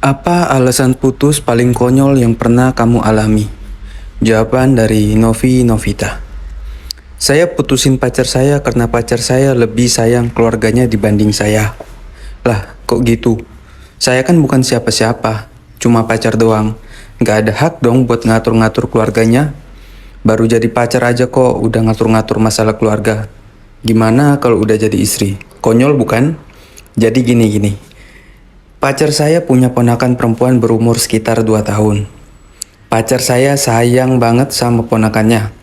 Apa alasan putus paling konyol yang pernah kamu alami? Jawaban dari Novi Novita. Saya putusin pacar saya karena pacar saya lebih sayang keluarganya dibanding saya. Lah, kok gitu? Saya kan bukan siapa-siapa, cuma pacar doang. Gak ada hak dong buat ngatur-ngatur keluarganya. Baru jadi pacar aja kok udah ngatur-ngatur masalah keluarga. Gimana kalau udah jadi istri? Konyol bukan? Jadi gini-gini. Pacar saya punya ponakan perempuan berumur sekitar 2 tahun. Pacar saya sayang banget sama ponakannya.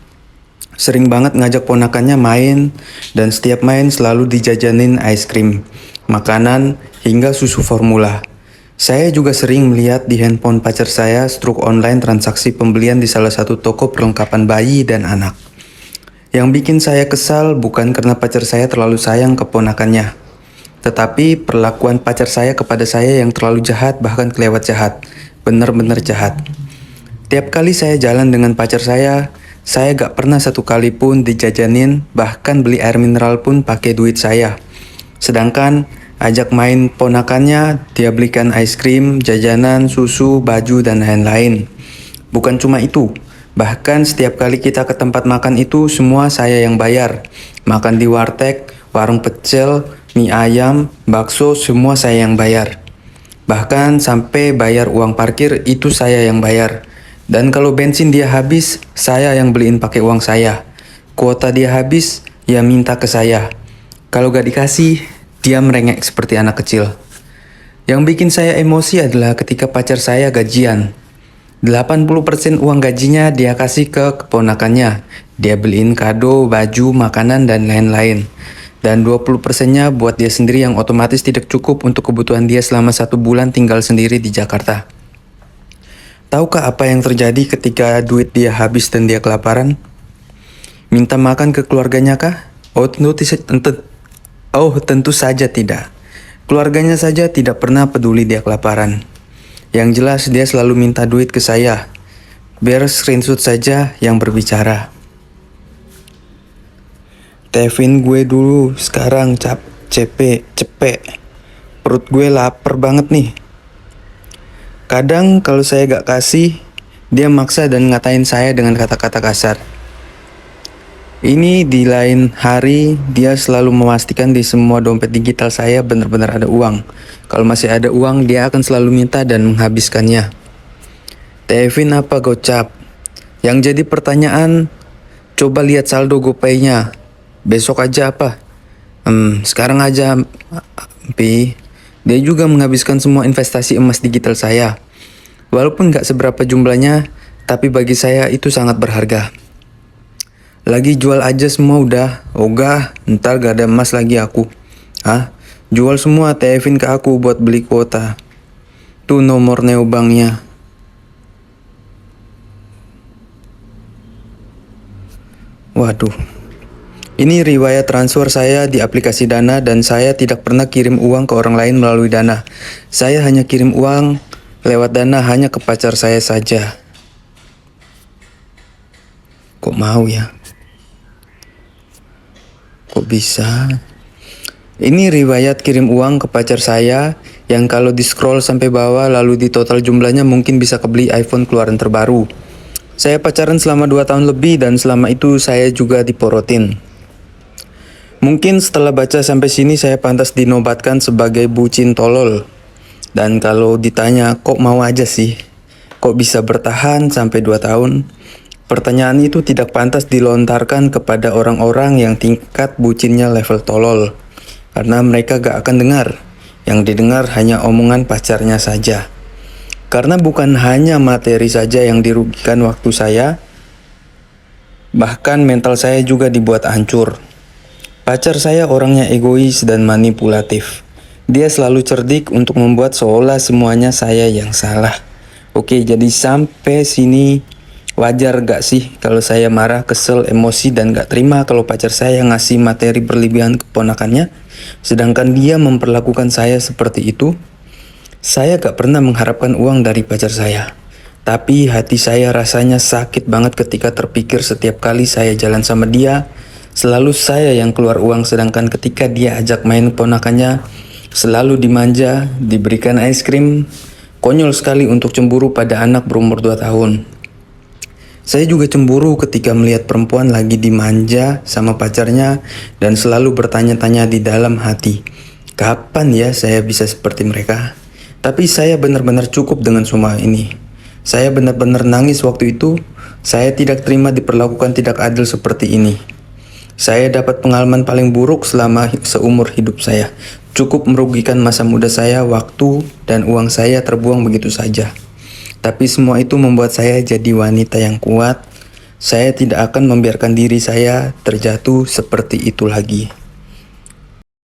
Sering banget ngajak ponakannya main, dan setiap main selalu dijajanin es krim, makanan, hingga susu formula. Saya juga sering melihat di handphone pacar saya struk online transaksi pembelian di salah satu toko perlengkapan bayi dan anak. Yang bikin saya kesal bukan karena pacar saya terlalu sayang ke ponakannya, tetapi perlakuan pacar saya kepada saya yang terlalu jahat, bahkan kelewat jahat. Bener-bener jahat. Tiap kali saya jalan dengan pacar saya gak pernah satu kali pun dijajanin, bahkan beli air mineral pun pakai duit saya. Sedangkan ajak main ponakannya, dia belikan es krim, jajanan, susu, baju, dan lain-lain. Bukan cuma itu, bahkan setiap kali kita ke tempat makan itu semua saya yang bayar. Makan di warteg, warung pecel, mie ayam, bakso, semua saya yang bayar. Bahkan sampai bayar uang parkir itu saya yang bayar. Dan kalau bensin dia habis, saya yang beliin pakai uang saya. Kuota dia habis, ya minta ke saya. Kalau gak dikasih, dia merengek seperti anak kecil. Yang bikin saya emosi adalah ketika pacar saya gajian. 80% uang gajinya dia kasih ke keponakannya. Dia beliin kado, baju, makanan, dan lain-lain. Dan 20%-nya buat dia sendiri yang otomatis tidak cukup untuk kebutuhan dia selama 1 bulan tinggal sendiri di Jakarta. Tahukah apa yang terjadi ketika duit dia habis dan dia kelaparan? Minta makan ke keluarganya kah? Tentu saja tidak. Keluarganya saja tidak pernah peduli dia kelaparan. Yang jelas dia selalu minta duit ke saya. Biar screenshot saja yang berbicara. Tevin gue dulu, sekarang cepet. Perut gue lapar banget nih. Kadang kalau saya gak kasih, dia maksa dan ngatain saya dengan kata-kata kasar. Ini di lain hari, dia selalu memastikan di semua dompet digital saya benar-benar ada uang. Kalau masih ada uang, dia akan selalu minta dan menghabiskannya. Tevin apa gocap? Yang jadi pertanyaan, coba lihat saldo GoPay-nya. Besok aja apa? Sekarang aja, Pi. Dia juga menghabiskan semua investasi emas digital saya. Walaupun gak seberapa jumlahnya, tapi bagi saya itu sangat berharga. Lagi jual aja semua udah. Ogah, ntar gak ada emas lagi aku. Jual semua Tevin ke aku buat beli kuota. Tuh nomor neobanknya. Waduh. Ini riwayat transfer saya di aplikasi Dana dan saya tidak pernah kirim uang ke orang lain melalui Dana. Saya hanya kirim uang lewat Dana hanya ke pacar saya saja. Kok mau ya? Kok bisa? Ini riwayat kirim uang ke pacar saya yang kalau di scroll sampai bawah lalu di total jumlahnya mungkin bisa kebeli iPhone keluaran terbaru. Saya pacaran selama 2 tahun lebih dan selama itu saya juga diporotin. Mungkin setelah baca sampai sini saya pantas dinobatkan sebagai bucin tolol. Dan kalau ditanya kok mau aja sih? Kok bisa bertahan sampai 2 tahun? Pertanyaan itu tidak pantas dilontarkan kepada orang-orang yang tingkat bucinnya level tolol. Karena mereka gak akan dengar. Yang didengar hanya omongan pacarnya saja. Karena bukan hanya materi saja yang dirugikan waktu saya, bahkan mental saya juga dibuat hancur. Pacar saya orangnya egois dan manipulatif. Dia selalu cerdik untuk membuat seolah semuanya saya yang salah. Oke, jadi sampai sini wajar gak sih kalau saya marah, kesel, emosi, dan gak terima kalau pacar saya ngasih materi berlebihan ke ponakannya, sedangkan dia memperlakukan saya seperti itu? Saya gak pernah mengharapkan uang dari pacar saya. Tapi hati saya rasanya sakit banget ketika terpikir setiap kali saya jalan sama dia, selalu saya yang keluar uang, sedangkan ketika dia ajak main ponakannya, selalu dimanja, diberikan es krim, Konyol sekali untuk cemburu pada anak berumur 2 tahun. Saya juga cemburu ketika melihat perempuan lagi dimanja sama pacarnya dan selalu bertanya-tanya di dalam hati, kapan ya saya bisa seperti mereka? Tapi saya benar-benar cukup dengan semua ini. Saya benar-benar nangis waktu itu. Saya tidak terima diperlakukan tidak adil seperti ini. Saya dapat pengalaman paling buruk selama seumur hidup saya. Cukup merugikan masa muda saya, waktu, dan uang saya terbuang begitu saja. Tapi semua itu membuat saya jadi wanita yang kuat. Saya tidak akan membiarkan diri saya terjatuh seperti itu lagi.